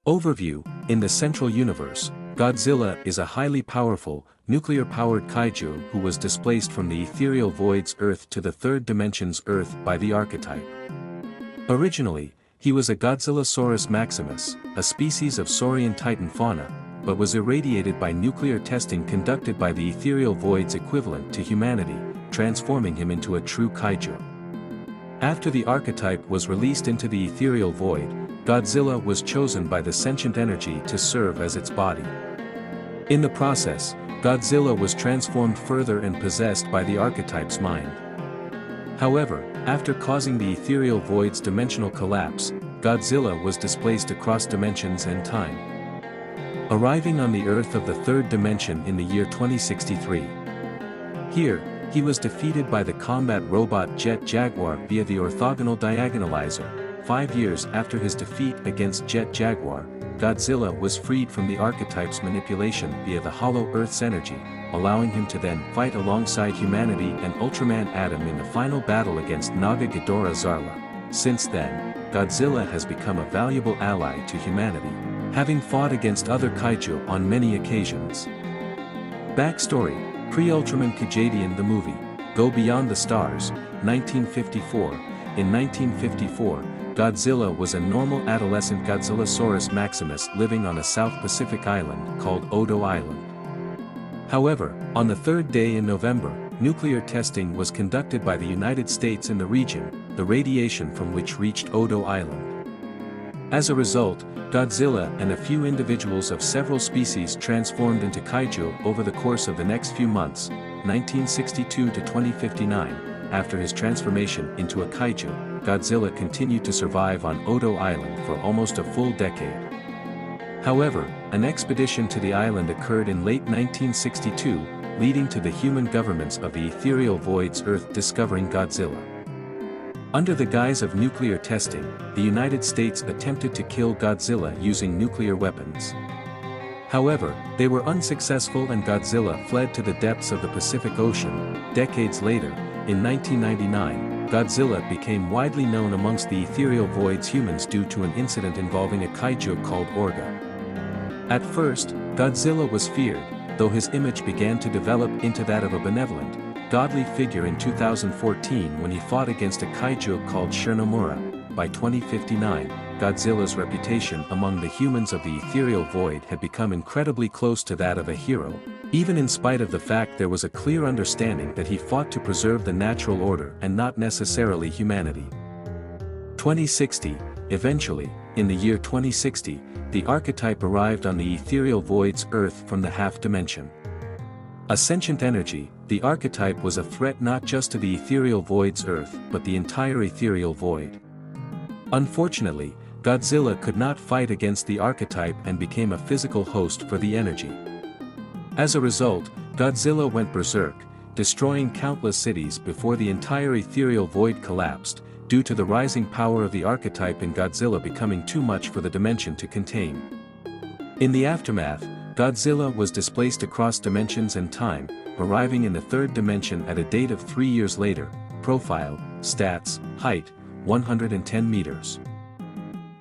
Overview: in the central universe, Godzilla is a highly powerful, nuclear-powered kaiju who was displaced from the ethereal void's Earth to the third dimension's Earth by the archetype. Originally, he was a Godzillasaurus maximus, a species of saurian titan fauna, but was irradiated by nuclear testing conducted by the ethereal void's equivalent to humanity, transforming him into a true kaiju. After the archetype was released into the ethereal void, Godzilla was chosen by the sentient energy to serve as its body. In the process, Godzilla was transformed further and possessed by the archetype's mind. However, after causing the ethereal void's dimensional collapse, Godzilla was displaced across dimensions and time, arriving on the Earth of the third dimension in the year 2063. Here, he was defeated by the combat robot Jet Jaguar via the orthogonal diagonalizer. 5 years after his defeat against Jet Jaguar, Godzilla was freed from the archetype's manipulation via the Hollow Earth's energy, allowing him to then fight alongside humanity and Ultraman Atom in the final battle against Naga Ghidorah Zarla. Since then, Godzilla has become a valuable ally to humanity, having fought against other kaiju on many occasions. Backstory: Pre-Ultraman Kajadian the movie, Go Beyond the Stars, 1954. In 1954, Godzilla was a normal adolescent Godzillasaurus maximus living on a South Pacific island called Odo Island. However, on the third day in November, nuclear testing was conducted by the United States in the region, the radiation from which reached Odo Island. As a result, Godzilla and a few individuals of several species transformed into kaiju over the course of the next few months, 1962 to 2059. After his transformation into a kaiju, Godzilla continued to survive on Odo Island for almost a full decade. However, an expedition to the island occurred in late 1962, leading to the human governments of the ethereal void's Earth discovering Godzilla. Under the guise of nuclear testing, the United States attempted to kill Godzilla using nuclear weapons. However, they were unsuccessful and Godzilla fled to the depths of the Pacific Ocean. Decades later, in 1999, Godzilla became widely known amongst the ethereal void's humans due to an incident involving a kaiju called Orga. At first, Godzilla was feared, though his image began to develop into that of a benevolent, godly figure in 2014 when he fought against a kaiju called Shirnomura. By 2059, Godzilla's reputation among the humans of the ethereal void had become incredibly close to that of a hero, even in spite of the fact there was a clear understanding that he fought to preserve the natural order and not necessarily humanity. 2060, eventually, in the year 2060, the archetype arrived on the ethereal void's Earth from the half-dimension. A sentient energy, the archetype was a threat not just to the ethereal void's Earth but the entire ethereal void. Unfortunately, Godzilla could not fight against the archetype and became a physical host for the energy. As a result, Godzilla went berserk, destroying countless cities before the entire ethereal void collapsed, due to the rising power of the archetype in Godzilla becoming too much for the dimension to contain. In the aftermath, Godzilla was displaced across dimensions and time, arriving in the third dimension at a date of 3 years later. Profile, stats, height, 110 meters.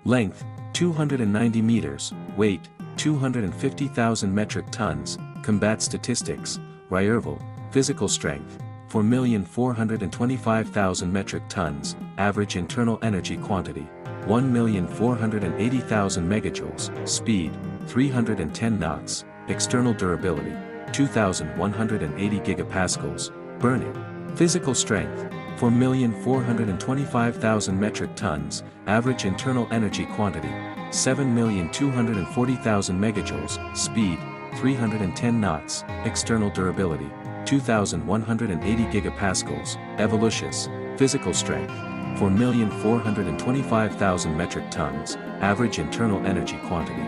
Length, 290 meters, weight, 250,000 metric tons, combat statistics, Ryerval, physical strength, 4,425,000 metric tons, average internal energy quantity, 1,480,000 megajoules, speed, 310 knots, external durability, 2,180 gigapascals, burning, physical strength, 4,425,000 metric tons, average internal energy quantity, 7,240,000 megajoules, speed, 310 knots, external durability, 2,180 gigapascals, evolutions, physical strength, 4,425,000 metric tons, average internal energy quantity,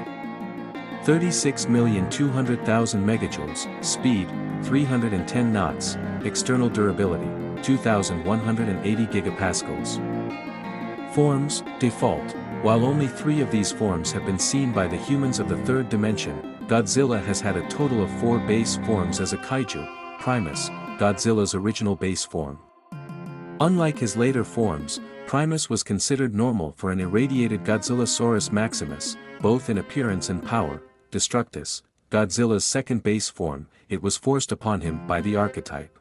36,200,000 megajoules, speed, 310 knots, external durability, 2,180 gigapascals. Forms, default. While only 3 of these forms have been seen by the humans of the third dimension, Godzilla has had a total of 4 base forms as a kaiju. Primus, Godzilla's original base form. Unlike his later forms, Primus was considered normal for an irradiated Godzillasaurus maximus, both in appearance and power. Destructus, Godzilla's second base form, it was forced upon him by the archetype.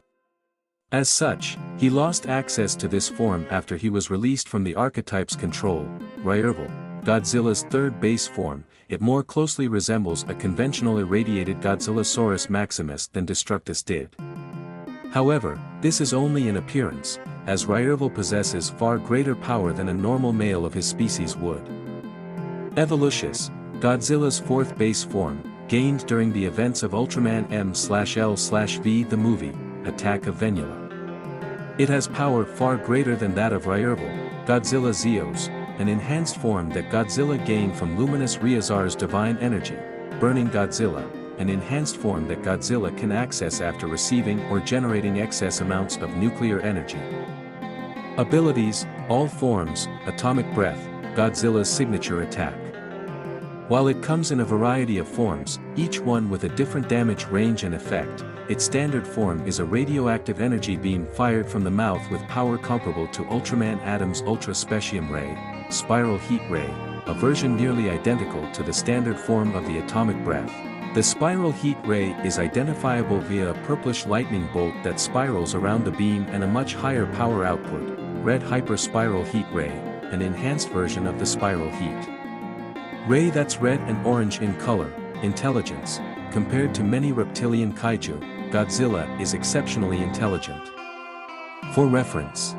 As such, he lost access to this form after he was released from the archetype's control. Ryerval, Godzilla's third base form, it more closely resembles a conventional irradiated Godzillasaurus maximus than Destructus did. However, this is only in appearance, as Ryerval possesses far greater power than a normal male of his species would. Evolucius, Godzilla's fourth base form, gained during the events of Ultraman M/L/V the movie, Attack of Venula. It has power far greater than that of Ryerval, Godzilla Zeos, an enhanced form that Godzilla gained from Luminous Ryazar's divine energy, Burning Godzilla, an enhanced form that Godzilla can access after receiving or generating excess amounts of nuclear energy. Abilities, all forms, Atomic Breath, Godzilla's signature attack. While it comes in a variety of forms, each one with a different damage range and effect, its standard form is a radioactive energy beam fired from the mouth with power comparable to Ultraman Atom's Ultra Specium Ray, Spiral Heat Ray, a version nearly identical to the standard form of the Atomic Breath. The Spiral Heat Ray is identifiable via a purplish lightning bolt that spirals around the beam and a much higher power output, Red Hyper Spiral Heat Ray, an enhanced version of the Spiral Heat Ray that's red and orange in color. Intelligence, compared to many reptilian kaiju, Godzilla is exceptionally intelligent. For reference,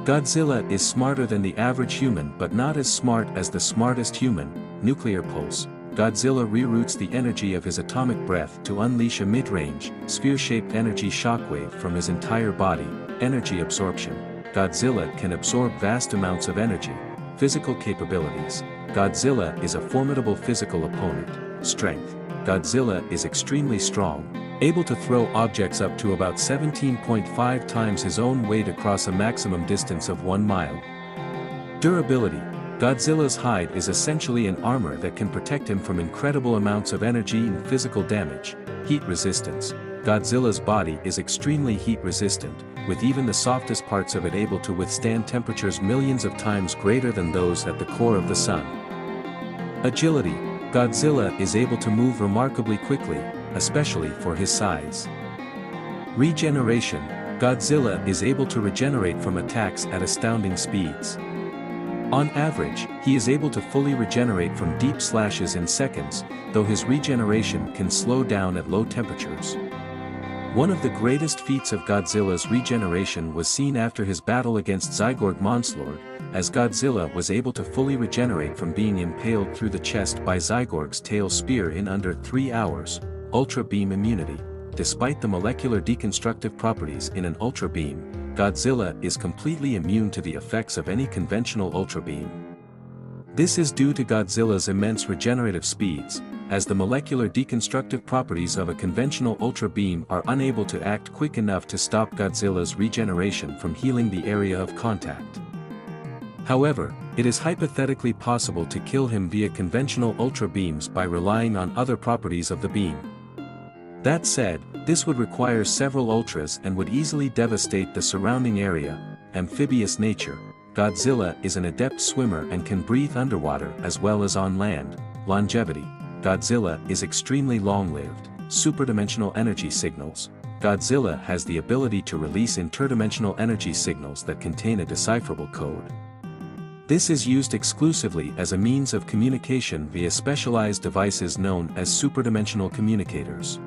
Godzilla is smarter than the average human but not as smart as the smartest human. Nuclear pulse, Godzilla reroutes the energy of his atomic breath to unleash a mid-range, sphere-shaped energy shockwave from his entire body. Energy absorption, Godzilla can absorb vast amounts of energy. Physical capabilities, Godzilla is a formidable physical opponent. Strength, Godzilla is extremely strong, able to throw objects up to about 17.5 times his own weight across a maximum distance of 1 mile. Durability, Godzilla's hide is essentially an armor that can protect him from incredible amounts of energy and physical damage. Heat resistance, Godzilla's body is extremely heat resistant, with even the softest parts of it able to withstand temperatures millions of times greater than those at the core of the sun. Agility, Godzilla is able to move remarkably quickly, especially for his size. Regeneration, Godzilla is able to regenerate from attacks at astounding speeds. On average, he is able to fully regenerate from deep slashes in seconds, though his regeneration can slow down at low temperatures. One of the greatest feats of Godzilla's regeneration was seen after his battle against Zygorg Monslord, as Godzilla was able to fully regenerate from being impaled through the chest by Zygorg's tail spear in under 3 hours. Ultra Beam Immunity. Despite the molecular deconstructive properties in an Ultra Beam, Godzilla is completely immune to the effects of any conventional Ultra Beam. This is due to Godzilla's immense regenerative speeds, as the molecular deconstructive properties of a conventional Ultra Beam are unable to act quick enough to stop Godzilla's regeneration from healing the area of contact. However, it is hypothetically possible to kill him via conventional Ultra Beams by relying on other properties of the beam. That said, this would require several Ultras and would easily devastate the surrounding area. Amphibious nature, Godzilla is an adept swimmer and can breathe underwater as well as on land. Longevity, Godzilla is extremely long-lived. Superdimensional energy signals, Godzilla has the ability to release interdimensional energy signals that contain a decipherable code. This is used exclusively as a means of communication via specialized devices known as superdimensional communicators.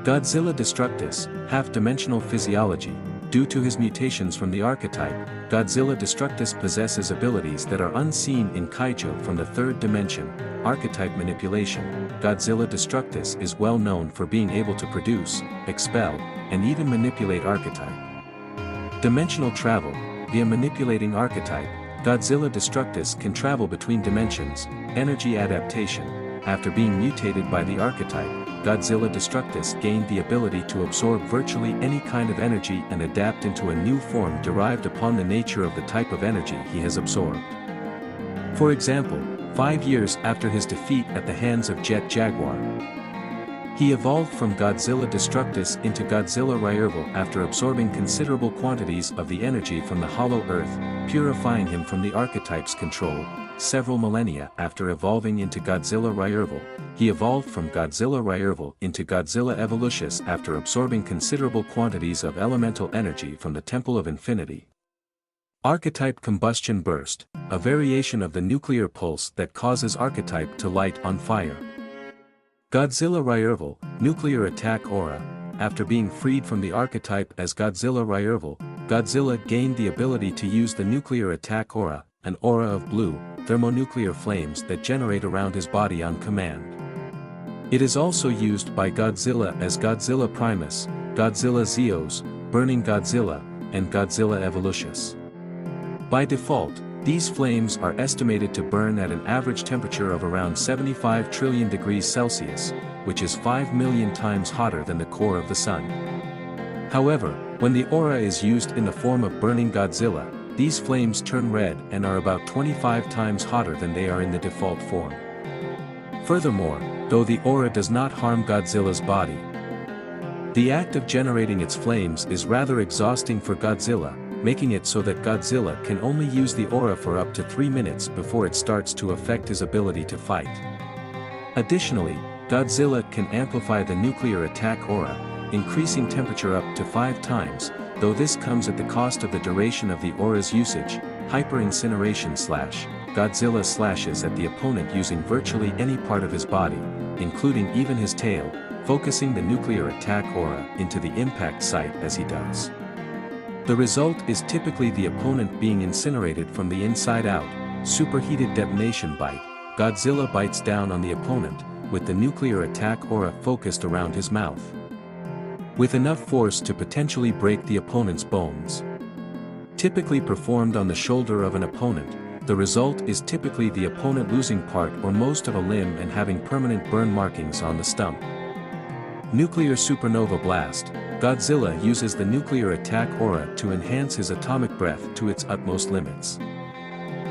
Godzilla Destructus, half-dimensional physiology. Due to his mutations from the archetype, Godzilla Destructus possesses abilities that are unseen in kaiju from the third dimension. Archetype manipulation, Godzilla Destructus is well known for being able to produce, expel, and even manipulate archetype. Dimensional travel, via manipulating archetype, Godzilla Destructus can travel between dimensions. Energy adaptation, after being mutated by the archetype, Godzilla Destructus gained the ability to absorb virtually any kind of energy and adapt into a new form derived upon the nature of the type of energy he has absorbed. For example, 5 years after his defeat at the hands of Jet Jaguar, He evolved from Godzilla destructus into Godzilla Ryerval after absorbing considerable quantities of the energy from the hollow Earth, purifying him from the archetype's control. Several millennia after evolving into Godzilla Ryerval, he evolved from Godzilla Ryerval into Godzilla Evolutus after absorbing considerable quantities of elemental energy from the Temple of Infinity. Archetype combustion burst, a variation of the nuclear pulse that causes archetype to light on fire. Godzilla Ryerval, nuclear attack aura. After being freed from the archetype as Godzilla Ryerval, Godzilla gained the ability to use the nuclear attack aura, an aura of blue, thermonuclear flames that generate around his body on command. It is also used by Godzilla as Godzilla Primus, Godzilla Zeos, Burning Godzilla, and Godzilla Evolutus. By default, these flames are estimated to burn at an average temperature of around 75 trillion degrees Celsius, which is 5 million times hotter than the core of the Sun. However, when the aura is used in the form of Burning Godzilla, these flames turn red and are about 25 times hotter than they are in the default form. Furthermore, though the aura does not harm Godzilla's body, the act of generating its flames is rather exhausting for Godzilla, making it so that Godzilla can only use the aura for up to 3 minutes before it starts to affect his ability to fight. Additionally, Godzilla can amplify the nuclear attack aura, increasing temperature up to 5 times, though this comes at the cost of the duration of the aura's usage. Hyper-incineration / Godzilla slashes at the opponent using virtually any part of his body, including even his tail, focusing the nuclear attack aura into the impact site as he does. The result is typically the opponent being incinerated from the inside out. Superheated detonation bite. Godzilla bites down on the opponent, with the nuclear attack aura focused around his mouth, with enough force to potentially break the opponent's bones. Typically performed on the shoulder of an opponent, the result is typically the opponent losing part or most of a limb and having permanent burn markings on the stump. Nuclear supernova blast. Godzilla uses the nuclear attack aura to enhance his atomic breath to its utmost limits.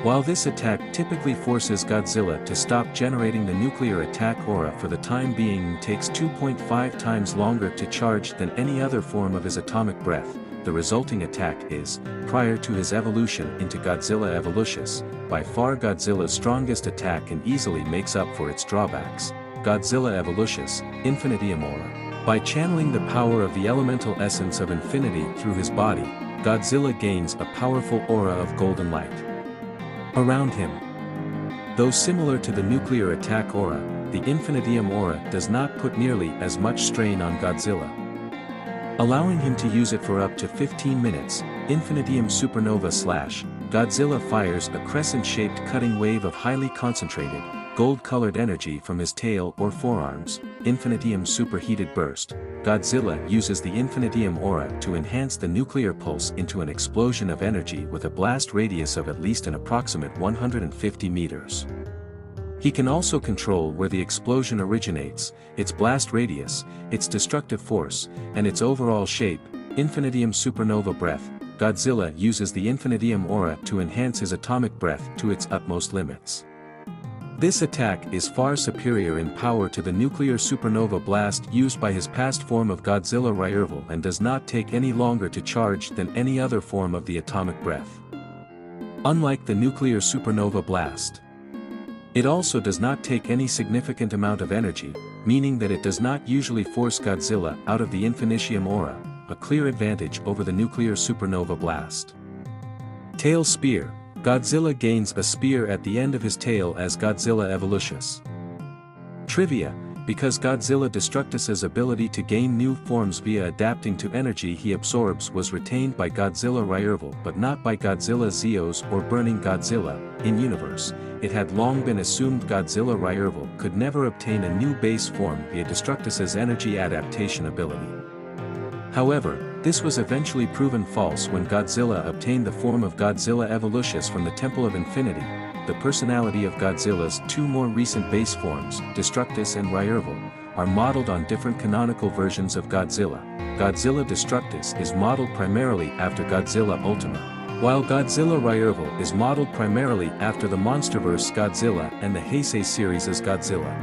While this attack typically forces Godzilla to stop generating the nuclear attack aura for the time being and takes 2.5 times longer to charge than any other form of his atomic breath, the resulting attack is, prior to his evolution into Godzilla Evolutus, by far Godzilla's strongest attack and easily makes up for its drawbacks. Godzilla Evolutus, Infinitium Aura. By channeling the power of the elemental essence of infinity through his body, Godzilla gains a powerful aura of golden light around him. Though similar to the nuclear attack aura, the Infinitium Aura does not put nearly as much strain on Godzilla, allowing him to use it for up to 15 minutes. Infinitium Supernova / Godzilla fires a crescent-shaped cutting wave of highly concentrated, gold-colored energy from his tail or forearms. Infinitium Superheated Burst. Godzilla uses the Infinitium Aura to enhance the nuclear pulse into an explosion of energy with a blast radius of at least an approximate 150 meters. He can also control where the explosion originates, its blast radius, its destructive force, and its overall shape. Infinitium Supernova Breath. Godzilla uses the Infinitium Aura to enhance his atomic breath to its utmost limits. This attack is far superior in power to the nuclear supernova blast used by his past form of Godzilla Ryerval and does not take any longer to charge than any other form of the atomic breath. Unlike the nuclear supernova blast, it also does not take any significant amount of energy, meaning that it does not usually force Godzilla out of the Infinitium Aura, a clear advantage over the nuclear supernova blast. Tail Spear. Godzilla gains a spear at the end of his tail as Godzilla Evolutus. Trivia: because Godzilla Destructus's ability to gain new forms via adapting to energy he absorbs was retained by Godzilla Ryerval but not by Godzilla Zeos or Burning Godzilla. In universe, it had long been assumed Godzilla Ryerval could never obtain a new base form via Destructus's energy adaptation ability. However, this was eventually proven false when Godzilla obtained the form of Godzilla Evolutus from the Temple of Infinity. The personality of Godzilla's two more recent base forms, Destructus and Ryerval, are modeled on different canonical versions of Godzilla. Godzilla Destructus is modeled primarily after Godzilla Ultima, while Godzilla Ryerval is modeled primarily after the MonsterVerse Godzilla and the Heisei series as Godzilla.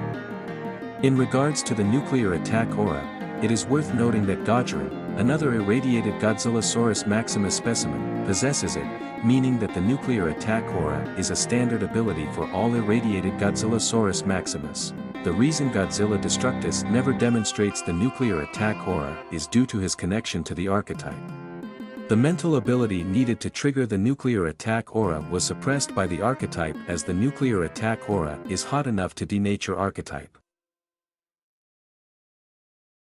In regards to the nuclear attack aura, it is worth noting that Godzilla, another irradiated Godzillasaurus maximus specimen, possesses it, meaning that the nuclear attack aura is a standard ability for all irradiated Godzillasaurus maximus. The reason Godzilla Destructus never demonstrates the nuclear attack aura is due to his connection to the archetype. The mental ability needed to trigger the nuclear attack aura was suppressed by the archetype, as the nuclear attack aura is hot enough to denature archetype.